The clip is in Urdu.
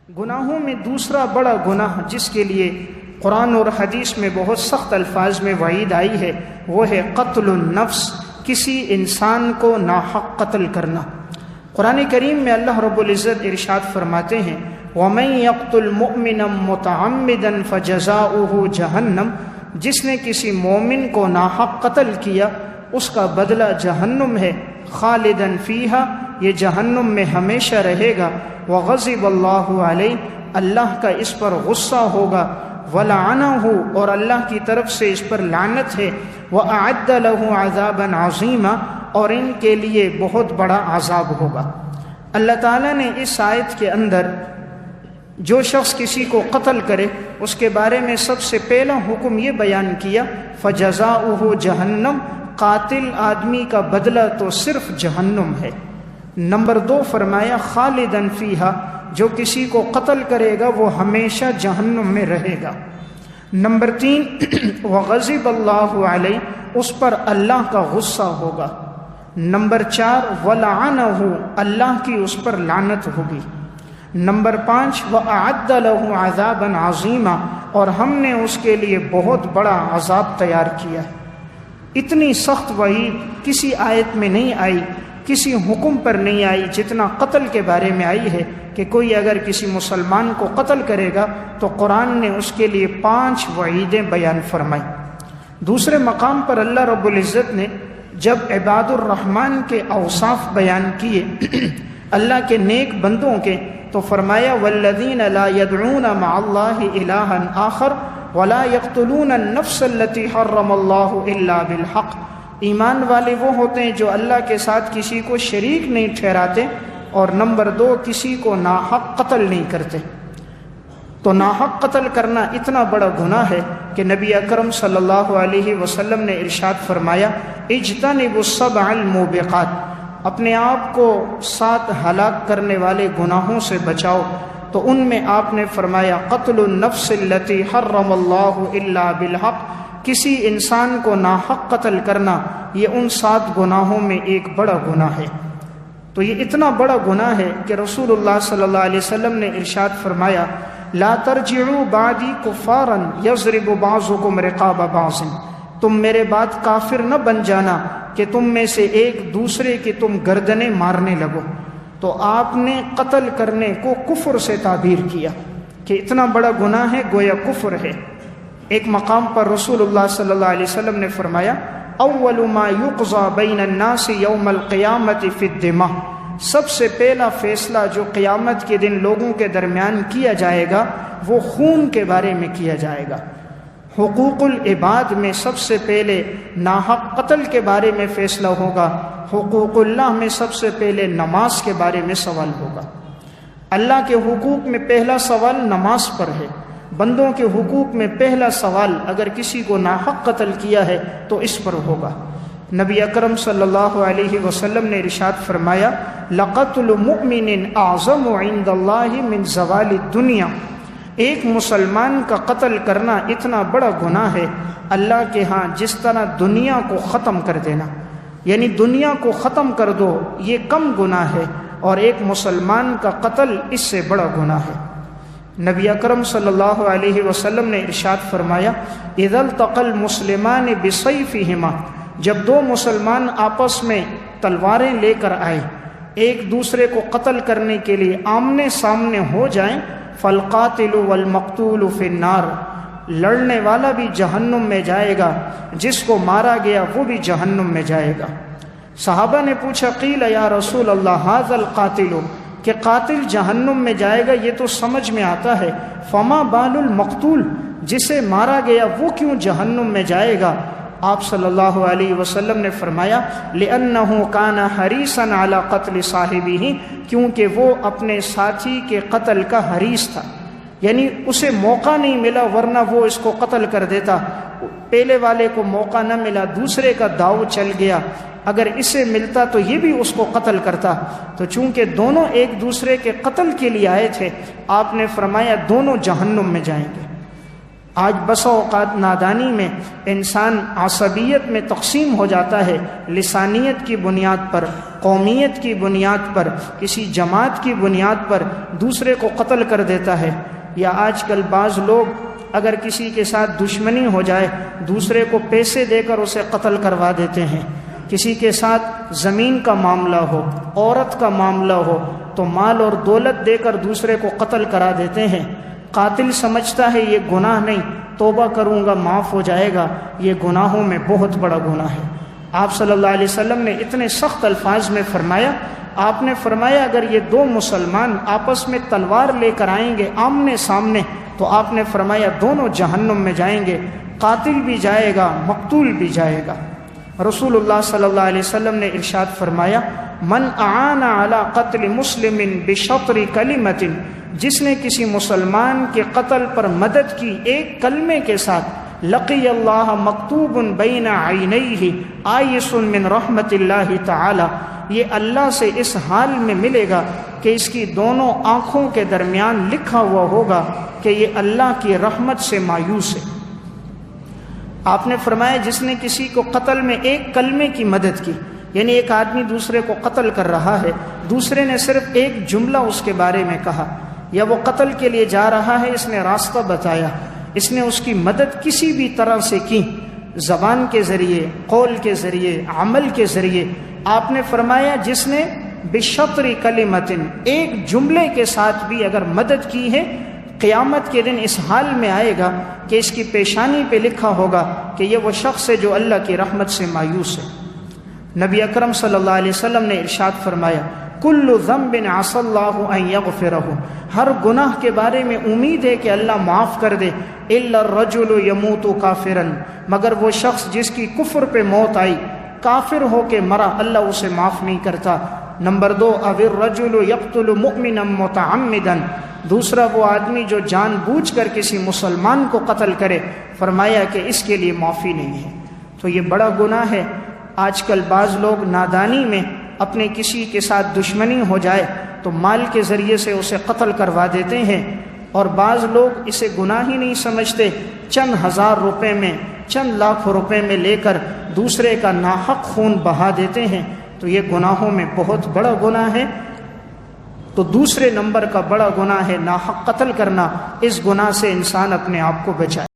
گناہوں میں دوسرا بڑا گناہ جس کے لیے قرآن اور حدیث میں بہت سخت الفاظ میں وعید آئی ہے وہ ہے قتل النفس، کسی انسان کو ناحق قتل کرنا۔ قرآن کریم میں اللہ رب العزت ارشاد فرماتے ہیں وَمَن يَقْتُلْ مُؤْمِنًا مُتَعَمِّدًا فَجَزَاؤُهُ جَهَنَّمُ، جس نے کسی مومن کو ناحق قتل کیا اس کا بدلہ جہنم ہے، خالداً فیہا، یہ جہنم میں ہمیشہ رہے گا، وغضب اللہ علیہ، اللہ کا اس پر غصہ ہوگا، ولعنہ، اور اللہ کی طرف سے اس پر لعنت ہے، واعد لہ عذابا عظیما، اور ان کے لیے بہت بڑا عذاب ہوگا۔ اللہ تعالیٰ نے اس آیت کے اندر جو شخص کسی کو قتل کرے اس کے بارے میں سب سے پہلا حکم یہ بیان کیا فجزاؤہ جہنم، قاتل آدمی کا بدلہ تو صرف جہنم ہے۔ نمبر 2 فرمایا خالداً فیہا، جو کسی کو قتل کرے گا وہ ہمیشہ جہنم میں رہے گا۔ نمبر 3 وغضب اللہ علیہ، اس پر اللہ کا غصہ ہوگا۔ نمبر 4 ولعنہ، اللہ کی اس پر لعنت ہوگی۔ نمبر 5 وَأَعَدَّ لَهُ عَذَابًا عَظِيمًا، اور ہم نے اس کے لیے بہت بڑا عذاب تیار کیا ہے۔ اتنی سخت وعید کسی آیت میں نہیں آئی، کسی حکم پر نہیں آئی جتنا قتل کے بارے میں آئی ہے کہ کوئی اگر کسی مسلمان کو قتل کرے گا تو قرآن نے اس کے لیے 5 وعیدیں بیان فرمائی۔ دوسرے مقام پر اللہ رب العزت نے جب عباد الرحمن کے اوصاف بیان کیے اللہ کے نیک بندوں کے، تو فرمایا والذین لا يدعون مع اللہ الہا آخر ولا يقتلون النفس التي حرم اللہ الا بالحق، ایمان والے وہ ہوتے ہیں جو اللہ کے ساتھ کسی کو شریک نہیں ٹھہراتے، اور نمبر 2 کسی کو ناحق قتل نہیں کرتے۔ تو ناحق قتل کرنا اتنا بڑا گناہ ہے کہ نبی اکرم صلی اللہ علیہ وسلم نے ارشاد فرمایا اجتنبوا السبع الموبقات، اپنے آپ کو 7 ہلاک کرنے والے گناہوں سے بچاؤ۔ تو ان میں آپ نے فرمایا قتل النفس التي حرم اللہ الا بالحق، کسی انسان کو ناحق قتل کرنا یہ ان 7 گناہوں میں ایک بڑا گناہ ہے۔ تو یہ اتنا بڑا گناہ ہے کہ رسول اللہ صلی اللہ علیہ وسلم نے ارشاد فرمایا لا ترجعوا بعدی کفارا یضرب بعضکم رقاب بعض، تم میرے بعد کافر نہ بن جانا کہ تم میں سے ایک دوسرے کی تم گردنیں مارنے لگو۔ تو آپ نے قتل کرنے کو کفر سے تعبیر کیا کہ اتنا بڑا گناہ ہے، گویا کفر ہے۔ ایک مقام پر رسول اللہ صلی اللہ علیہ وسلم نے فرمایا اول ما یقضى بین الناس یوم القیامت فی الدماء، سب سے پہلا فیصلہ جو قیامت کے دن لوگوں کے درمیان کیا جائے گا وہ خون کے بارے میں کیا جائے گا۔ حقوق العباد میں سب سے پہلے ناحق قتل کے بارے میں فیصلہ ہوگا، حقوق اللہ میں سب سے پہلے نماز کے بارے میں سوال ہوگا۔ اللہ کے حقوق میں پہلا سوال نماز پر ہے، بندوں کے حقوق میں پہلا سوال اگر کسی کو ناحق قتل کیا ہے تو اس پر ہوگا۔ نبی اکرم صلی اللہ علیہ وسلم نے ارشاد فرمایا لقتل مؤمن اعظم عند اللہ من زوال الدنیا، ایک مسلمان کا قتل کرنا اتنا بڑا گناہ ہے اللہ کے ہاں جس طرح دنیا کو ختم کر دینا، یعنی دنیا کو ختم کر دو یہ کم گناہ ہے، اور ایک مسلمان کا قتل اس سے بڑا گناہ ہے۔ نبی اکرم صلی اللہ علیہ وسلم نے ارشاد فرمایا اذا التقى المسلمان بسيفهما، جب 2 مسلمان آپس میں تلواریں لے کر آئے ایک دوسرے کو قتل کرنے کے لیے آمنے سامنے ہو جائیں فالقاتل والمقتول فی النار، لڑنے والا بھی جہنم میں جائے گا، جس کو مارا گیا وہ بھی جہنم میں جائے گا۔ صحابہ نے پوچھا قیل یا رسول اللہ ھذا القاتل، کہ قاتل جہنم میں جائے گا یہ تو سمجھ میں آتا ہے، فما بال المقتول، جسے مارا گیا وہ کیوں جہنم میں جائے گا؟ آپ صلی اللہ علیہ وسلم نے فرمایا لأنہ کان حریصا علی قتل صاحبہ، کیونکہ وہ اپنے ساتھی کے قتل کا حریص تھا، یعنی اسے موقع نہیں ملا ورنہ وہ اس کو قتل کر دیتا، پہلے والے کو موقع نہ ملا دوسرے کا داؤ چل گیا، اگر اسے ملتا تو یہ بھی اس کو قتل کرتا، تو چونکہ دونوں ایک دوسرے کے قتل کے لیے آئے تھے آپ نے فرمایا دونوں جہنم میں جائیں گے۔ آج بسا اوقات نادانی میں انسان عصبیت میں تقسیم ہو جاتا ہے، لسانیت کی بنیاد پر، قومیت کی بنیاد پر، کسی جماعت کی بنیاد پر دوسرے کو قتل کر دیتا ہے۔ یا آج کل بعض لوگ اگر کسی کے ساتھ دشمنی ہو جائے دوسرے کو پیسے دے کر اسے قتل کروا دیتے ہیں، کسی کے ساتھ زمین کا معاملہ ہو، عورت کا معاملہ ہو تو مال اور دولت دے کر دوسرے کو قتل کرا دیتے ہیں۔ قاتل سمجھتا ہے یہ گناہ نہیں، توبہ کروں گا معاف ہو جائے گا، یہ گناہوں میں بہت بڑا گناہ ہے۔ آپ صلی اللہ علیہ وسلم نے اتنے سخت الفاظ میں فرمایا، آپ نے فرمایا اگر یہ دو مسلمان آپس میں تلوار لے کر آئیں گے آمنے سامنے تو آپ نے فرمایا دونوں جہنم میں جائیں گے، قاتل بھی جائے گا مقتول بھی جائے گا۔ رسول اللہ صلی اللہ علیہ وسلم نے ارشاد فرمایا من اعان علی قتل مسلم بشطر کلمۃ، جس نے کسی مسلمان کے قتل پر مدد کی ایک کلمے کے ساتھ، لقی اللہ مکتوب بین عینیہ آیس من رحمت اللہ تعالی، یہ اللہ سے اس حال میں ملے گا کہ اس کی دونوں آنکھوں کے درمیان لکھا ہوا ہوگا کہ یہ اللہ کی رحمت سے مایوس ہے۔ آپ نے فرمایا جس نے کسی کو قتل میں ایک کلمے کی مدد کی، یعنی ایک آدمی دوسرے کو قتل کر رہا ہے، دوسرے نے صرف ایک جملہ اس کے بارے میں کہا، یا وہ قتل کے لیے جا رہا ہے، اس نے راستہ بتایا، اس نے اس کی مدد کسی بھی طرح سے کی، زبان کے ذریعے، قول کے ذریعے، عمل کے ذریعے، آپ نے فرمایا جس نے بشطر کلمۃ، ایک جملے کے ساتھ بھی اگر مدد کی ہے، قیامت کے دن اس حال میں آئے گا کہ اس کی پیشانی پہ لکھا ہوگا کہ یہ وہ شخص ہے جو اللہ کی رحمت سے مایوس ہے۔ نبی اکرم صلی اللہ علیہ وسلم نے ارشاد فرمایا کل ذنب عسى اللہ ان یغفرہ، ہر گناہ کے بارے میں امید ہے کہ اللہ معاف کر دے، الا الرجل یموت کافرا، مگر وہ شخص جس کی کفر پہ موت آئی، کافر ہو کے مرا، اللہ اسے معاف نہیں کرتا۔ نمبر 2 او الرجل یقتل مؤمنا متعمدا، دوسرا وہ آدمی جو جان بوجھ کر کسی مسلمان کو قتل کرے، فرمایا کہ اس کے لیے معافی نہیں ہے۔ تو یہ بڑا گناہ ہے۔ آج کل بعض لوگ نادانی میں اپنے کسی کے ساتھ دشمنی ہو جائے تو مال کے ذریعے سے اسے قتل کروا دیتے ہیں، اور بعض لوگ اسے گناہ ہی نہیں سمجھتے، چند ہزار روپے میں، چند لاکھ روپے میں لے کر دوسرے کا ناحق خون بہا دیتے ہیں، تو یہ گناہوں میں بہت بڑا گناہ ہے۔ تو دوسرے نمبر کا بڑا گناہ ہے ناحق قتل کرنا، اس گناہ سے انسان اپنے آپ کو بچائے۔